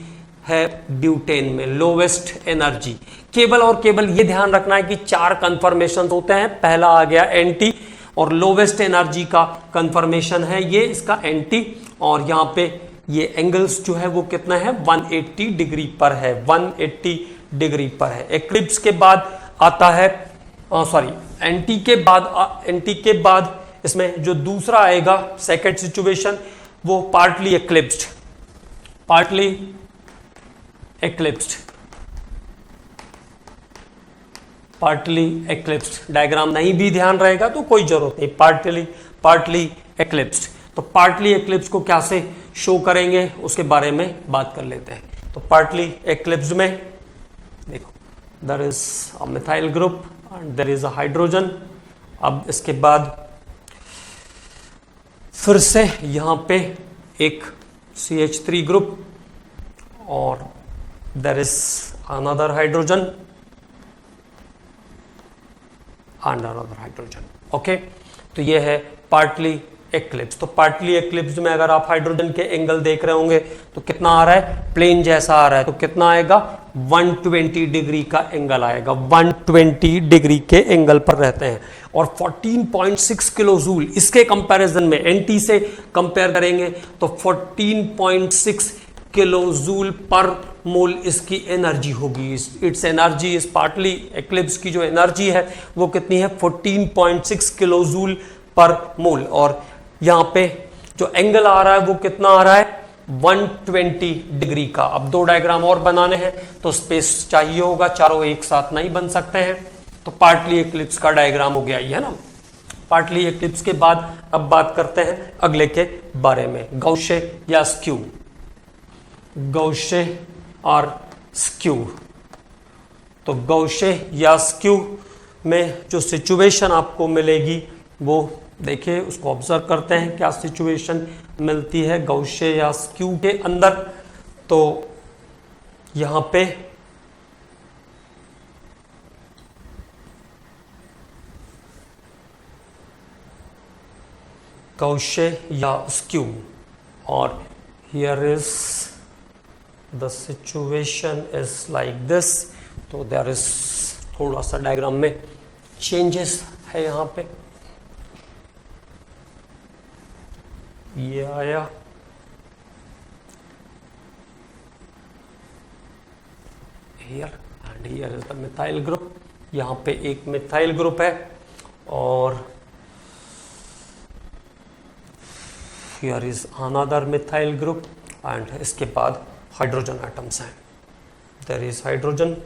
है ब्यूटेन में, लोवेस्ट एनर्जी। केवल और केवल ये ध्यान रखना है कि 4 कंफर्मेशन होते हैं। पहला आ गया एंटी और लोवेस्ट एनर्जी का कंफर्मेशन है ये इसका एंटी, और यहाँ पे ये एंगल्स जो है वो कितना है 180 डिग्री पर है, 180 डिग्री पर है। एक्लिप्स के बाद आता है एंटी के बाद इसमें जो दूसरा आएगा सेकंड सिचुएशन वो पार्टली एक्लिप्स्ड। डायग्राम नहीं भी ध्यान रहेगा तो कोई जरूरत नहीं, पार्टली एक्लिप्स्ड। तो पार्टली एक्लिप्स को क्या से शो करेंगे उसके बारे में बात कर लेते हैं। तो पार्टली एक्लिप्स में देखो there is a methyl group and there is a hydrogen. अब इसके बाद फिर से यहां पे एक CH3 ग्रुप और there is another hydrogen and another hydrogen. Okay, तो ये है पार्टली एक्लिप्स। तो पार्टली एक्लिप्स में अगर आप हाइड्रोजन के एंगल देख रहे होंगे तो कितना आ रहा है, प्लेन जैसा आ रहा है। तो कितना आएगा 120 डिग्री का एंगल आएगा, 120 डिग्री के एंगल पर रहते हैं। और 14.6 किलो जूल इसके कंपैरिजन में एनटी से कंपेयर करेंगे तो 14.6 किलो जूल पर मोल इसकी एनर्जी होगी। इट्स एनर्जी इस पार्टली एक्लिप्स की जो एनर्जी है वो कितनी है 14.6 किलो जूल पर मोल। और यहाँ पे जो एंगल आ रहा है वो कितना आ रहा है 120 डिग्री का। अब दो डायग्राम और बनाने हैं तो स्पेस चाहिए होगा, चारों एक साथ नहीं बन सकते हैं। तो पार्टली एक्लिप्स का डायग्राम हो गया ये है ना। पार्टली एक्लिप्स के बाद अब बात करते हैं अगले के बारे में, गौशे या स्क्यू। गौशे और स्क्यू। तो गौशे या स्क्यू में जो सिचुएशन आपको मिलेगी वो देखिए, उसको ऑब्जर्व करते हैं क्या सिचुएशन मिलती है गौशे या स्क्यू के अंदर। तो यहां पे गौशे या स्क्यू और here is the situation is like this. तो देयर इज थोड़ा सा डायग्राम में चेंजेस है यहां पे, ये आया here and here is the methyl group. यहां पे एक मिथाइल ग्रुप है और here is another methyl group and इसके बाद हाइड्रोजन एटम्स हैं। There is hydrogen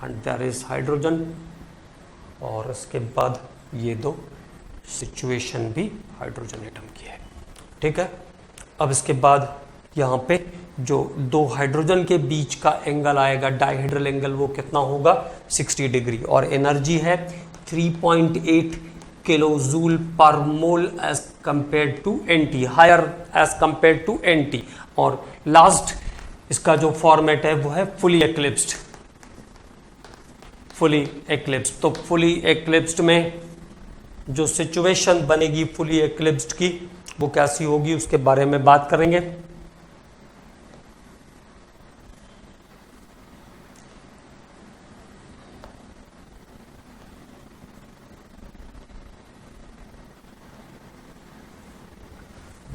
and there is hydrogen और इसके बाद ये दो सिचुएशन भी हाइड्रोजन एटम की है, ठीक है। अब इसके बाद यहाँ पे जो दो हाइड्रोजन के बीच का एंगल आएगा डाइहेड्रल एंगल वो कितना होगा 60 डिग्री और एनर्जी है 3.8 kilo joule per mole as compare to anti, higher as compare to anti. और लास्ट इसका जो फॉर्मेट है वो है फुली एक्लिप्स्ड। तो फुली एक्लिप्स्ड में जो सिचुएशन बनेगी फुली एक्लिप्स्ड की वो कैसी होगी उसके बारे में बात करेंगे।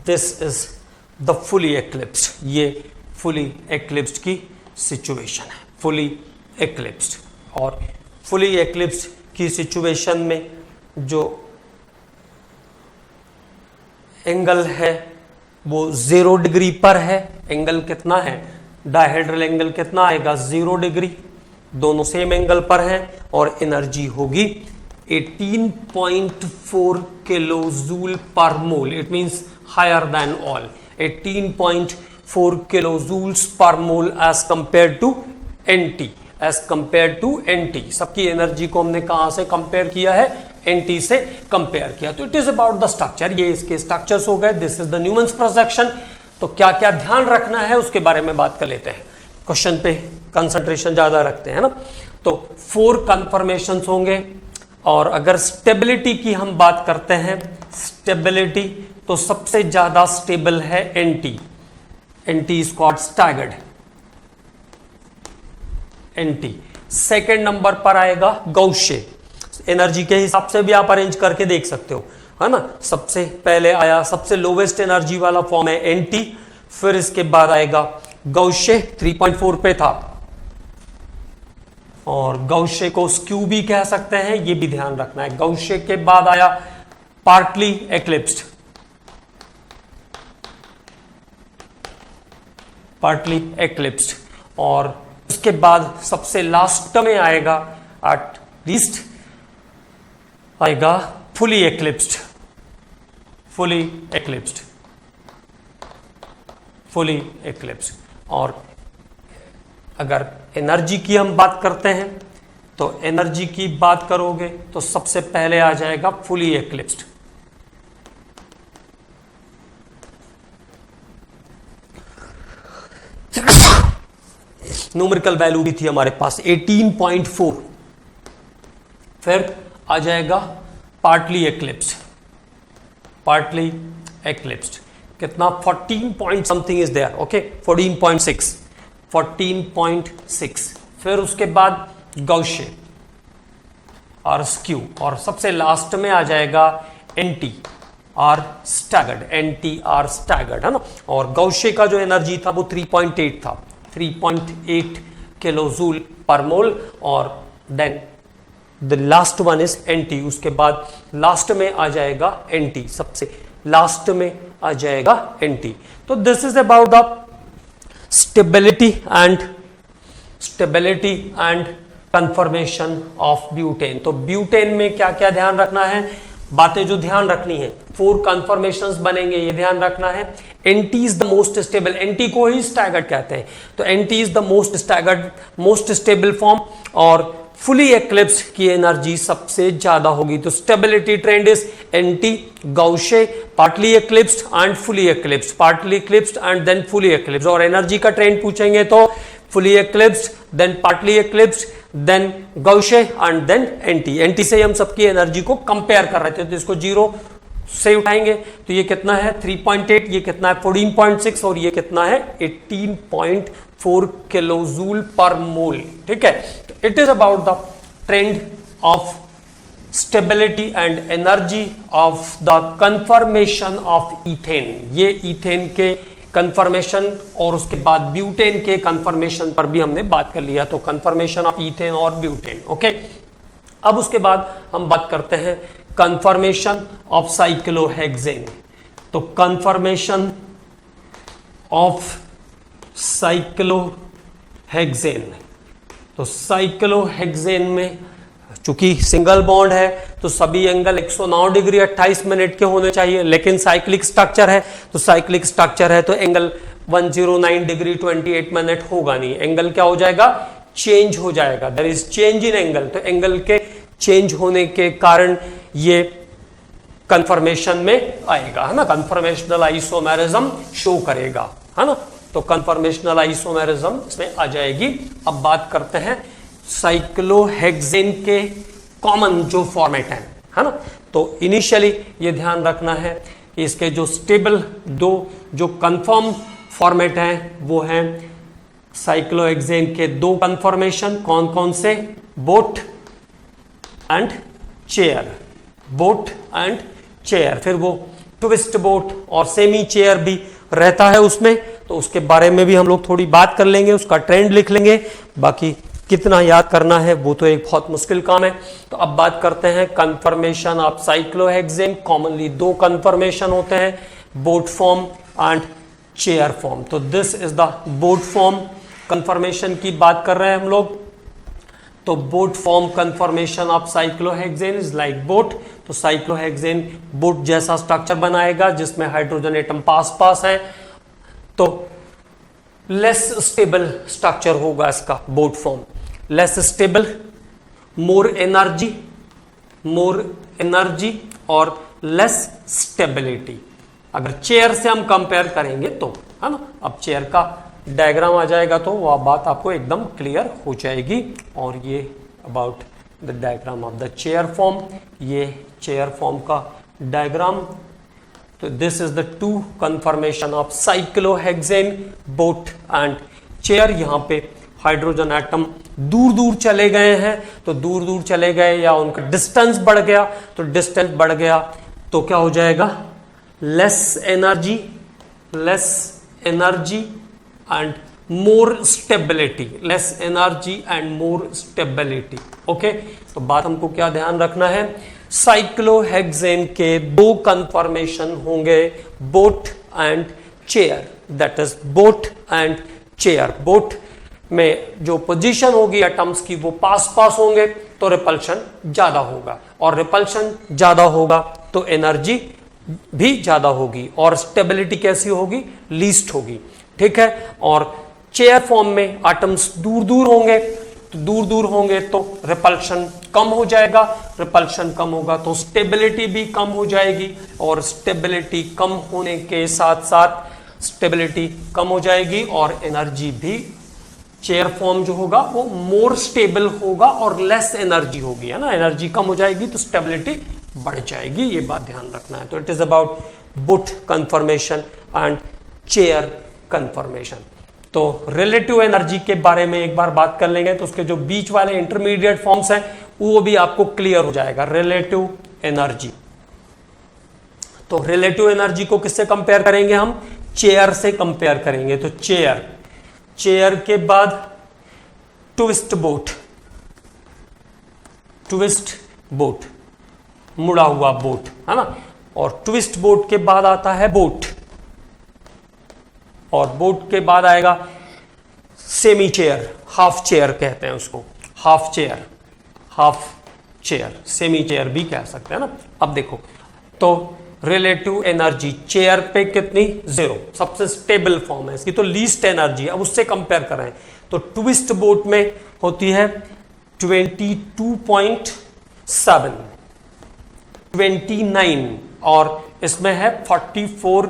दिस इज द फुली एक्लिप्स्ड, ये फुली एक्लिप्स्ड की सिचुएशन है, फुली एक्लिप्स्ड। और फुली एक्लिप्स्ड की सिचुएशन में जो एंगल है वो 0 डिग्री पर है। एंगल कितना है, डायहेड्रल एंगल कितना आएगा 0 डिग्री, दोनों सेम एंगल पर है और एनर्जी होगी 18.4 kilo joule per mole. It means higher than all, 18.4 kilo joules per mole as compare to anti, as compare to anti. सबकी एनर्जी को हमने कहां से कंपेयर किया है, एनटी से कंपेयर किया। तो it is about the structure, ये इसके स्ट्रक्चर्स हो गए। This is the Newman's projection. तो क्या क्या ध्यान रखना है उसके बारे में बात कर लेते हैं, क्वेश्चन पे कंसंट्रेशन ज्यादा रखते हैं ना। तो 4 कन्फर्मेशंस होंगे। और अगर स्टेबिलिटी की हम बात करते हैं, स्टेबिलिटी, तो सबसे ज्यादा स्टेबल है anti. Anti is called staggered anti. Second number पर आएगा गौशे। एनर्जी के हिसाब से भी आप अरेंज करके देख सकते हो, है ना। सबसे पहले आया, सबसे लोवेस्ट एनर्जी वाला फॉर्म है एनटी, फिर इसके बाद आएगा गौशे 3.4 पे था, और गौशे को स्क्यू भी कह सकते हैं, ये भी ध्यान रखना है। गौशे के बाद आया पार्टली एक्लिप्स्ड, पार्टली एक्लिप्स्ड, और उसके बाद सबसे लास्ट में आएगा, एट लीस्ट आएगा फुली एक्लिप्स्ड, फुली एक्लिप्स्ड, फुली एक्लिप्स्ड। और अगर एनर्जी की हम बात करते हैं, तो एनर्जी की बात करोगे तो सबसे पहले आ जाएगा फुली एक्लिप्स्ड। न्यूमेरिकल वैल्यू भी थी हमारे पास 18.4। फिर आ जाएगा पार्टली एक्लिप्स्ड, पार्टली एक्लिप्स्ड कितना 14 point something is there, okay 14.6, 14.6। फिर उसके बाद गौशे और स्क्यू, और सबसे लास्ट में आ जाएगा anti or staggered, anti or staggered, है ना। और गौशे का जो एनर्जी था वो 3.8 था, 3.8 किलो जूल पर मोल। और then the last one is anti, उसके बाद लास्ट में आ जाएगा एनटी, सबसे लास्ट में आ जाएगा एनटी। तो this is about the stability and confirmation of butane. तो ब्यूटेन में क्या क्या ध्यान रखना है, बातें जो ध्यान रखनी है, 4 कन्फर्मेशंस बनेंगे, ये ध्यान रखना है। Anti is the most stable, anti को ही स्टैगर्ड कहते हैं, तो anti is the most staggered, most stable form. और फुली एक्लिप्स्ड की एनर्जी सबसे ज्यादा होगी। तो stability trend is anti, gauche, partly eclipsed and fully eclipsed, partly eclipsed and then fully eclipsed. और एनर्जी का ट्रेंड पूछेंगे तो fully eclipsed, then partly eclipsed, then gauche and then anti. Anti से हम सबकी एनर्जी को कंपेयर कर रहे थे, तो इसको 0 से उठाएंगे तो ये कितना है 3.8, ये कितना है 14.6, और ये कितना है 18.4 किलो जूल पर मोल। ठीक है, it is about the trend of stability and energy of the conformation of ethane. ये इथेन के कंफर्मेशन और उसके बाद ब्यूटेन के कंफर्मेशन पर भी हमने बात कर लिया। तो कंफर्मेशन ऑफ इथेन और ब्यूटेन, ओके। अब उसके बाद हम बात करते हैं कंफर्मेशन ऑफ साइक्लोहेक्सेन। तो कंफर्मेशन ऑफ साइक्लोहेक्सेन, तो साइक्लोहेक्सेन में चूंकि सिंगल बॉन्ड है तो सभी एंगल 109 डिग्री 28 मिनट के होने चाहिए, लेकिन साइक्लिक स्ट्रक्चर है, तो साइक्लिक स्ट्रक्चर है तो एंगल 109 डिग्री 28 मिनट होगा नहीं, एंगल क्या हो जाएगा, चेंज हो जाएगा। There is change in angle, तो एंगल के चेंज होने के कारण ये कंफर्मेशन में आएगा, है ना, कंफर्मेशनल आइसोमेरिज्म शो करेगा, है ना। तो कंफर्मेशनल आइसोमेरिज्म इसमें आ जाएगी। अब बात करते हैं साइक्लोहेक्सेन के कॉमन जो फॉर्मेट है ना। तो इनिशियली ये ध्यान रखना है इसके जो स्टेबल दो जो कंफर्म फॉर्मेट हैं वो हैं साइक्लोहेक्सेन के 2 कंफर्मेशन, कौन कौन से, boat and chair, boat and chair. फिर वो ट्विस्ट बोट और सेमी चेयर भी रहता है उसमें, तो उसके बारे में भी हम लोग थोड़ी बात कर लेंगे, उसका ट्रेंड लिख लेंगे। बाकी कितना याद करना है वो तो एक बहुत मुश्किल काम है। तो अब बात करते हैं conformation of cyclohexane. Commonly 2 conformation होते हैं, boat form and chair form. तो this is the boat form conformation की बात कर रहे हैं हम लोग। तो boat form conformation of cyclohexane is like boat. तो साइक्लोहेक्सेन बोट जैसा स्ट्रक्चर बनाएगा जिसमें हाइड्रोजन एटम पास पास है, तो लेस स्टेबल स्ट्रक्चर होगा इसका boat form, less stable, more energy और लेस स्टेबिलिटी। अगर चेयर से हम कंपेयर करेंगे तो, है ना। अब चेयर का डायग्राम आ जाएगा तो वह बात आपको एकदम क्लियर हो जाएगी। और ये about the diagram of the chair form, ये चेयर फॉर्म का डायग्राम। तो this is the two confirmation of cyclohexane boat and chair. यहाँ पे हाइड्रोजन एटम दूर दूर चले गए हैं, तो दूर दूर चले गए या उनका डिस्टेंस बढ़ गया, तो डिस्टेंस बढ़ गया तो क्या हो जाएगा, less energy and more stability, less energy and more stability. Okay, तो बात हमको क्या ध्यान रखना है, साइक्लोहेक्सेन के दो कन्फर्मेशन होंगे, boat and chair, that is boat and chair. Boat में जो पोजीशन होगी एटम्स की वो पास पास होंगे तो रिपल्शन ज्यादा होगा, और रिपल्शन ज्यादा होगा तो एनर्जी भी ज्यादा होगी, और स्टेबिलिटी कैसी होगी, लीस्ट होगी। ठीक है, और चेयर फॉर्म में एटम्स दूर दूर होंगे, तो दूर दूर होंगे तो रिपल्शन कम हो जाएगा, रिपल्शन कम होगा तो स्टेबिलिटी भी कम हो जाएगी, और स्टेबिलिटी कम होने के साथ साथ स्टेबिलिटी कम हो जाएगी और एनर्जी भी, चेयर फॉर्म जो होगा वो मोर स्टेबल होगा और लेस एनर्जी होगी, है ना, एनर्जी कम हो जाएगी तो स्टेबिलिटी बढ़ जाएगी, ये बात ध्यान रखना है। तो it is about boat confirmation and chair confirmation. तो रिलेटिव एनर्जी के बारे में एक बार बात कर लेंगे, तो उसके जो बीच वाले इंटरमीडिएट फॉर्म्स हैं वो भी आपको क्लियर हो जाएगा। रिलेटिव एनर्जी, तो रिलेटिव एनर्जी को किससे कंपेयर करेंगे हम, चेयर से कंपेयर करेंगे। तो चेयर के बाद ट्विस्ट बोट, मुड़ा हुआ बोट, है ना, और ट्विस्ट बोट के बाद आता है बोट, और बोट के बाद आएगा सेमी चेयर, हाफ चेयर कहते हैं उसको, हाफ चेयर, सेमी चेयर भी कह सकते हैं ना। अब देखो, तो रिलेटिव एनर्जी चेयर पे कितनी, 0, सबसे स्टेबल फॉर्म है इसकी, तो लीस्ट एनर्जी। अब उससे कंपेयर करें तो ट्विस्ट बोट में होती है 22.7, 29, और इसमें है 44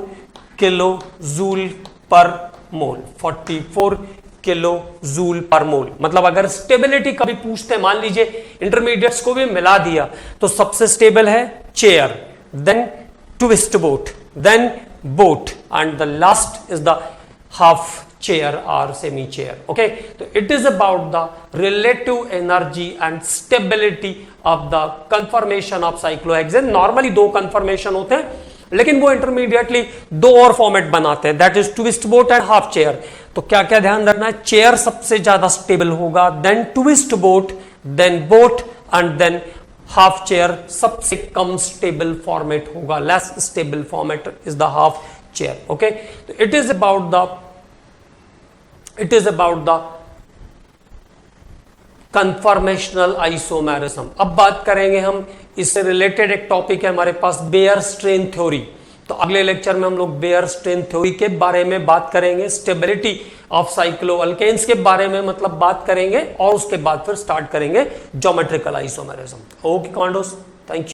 किलो जूल पर मोल, 44 किलो जूल पर मोल। मतलब अगर स्टेबिलिटी कभी पूछते, मान लीजिए इंटरमीडिएट्स को भी मिला दिया, तो सबसे स्टेबल है chair, then twist boat, then boat, and the last is the half chair or semi chair. Okay, so it is about the relative energy and stability of the conformation of cyclohexane. Normally दो conformation होते हैं, लेकिन वो intermediately दो और format बनाते हैं, that is twist boat and half chair. तो क्या क्या ध्यान रखना है, चेयर सबसे ज्यादा स्टेबल होगा, then twist boat, then boat, and then half chair सबसे कम स्टेबल फॉर्मेट होगा, less stable format is the half chair. Okay, तो it is about the conformational isomerism. अब बात करेंगे हम, इससे रिलेटेड एक टॉपिक है हमारे पास, बेयर स्ट्रेन थ्योरी। तो अगले लेक्चर में हम लोग बेयर स्ट्रेन थ्योरी के बारे में बात करेंगे, स्टेबिलिटी ऑफ साइक्लोअल्केन्स के बारे में मतलब बात करेंगे, और उसके बाद फिर स्टार्ट करेंगे geometrical isomerism. Okay commandos, thank you.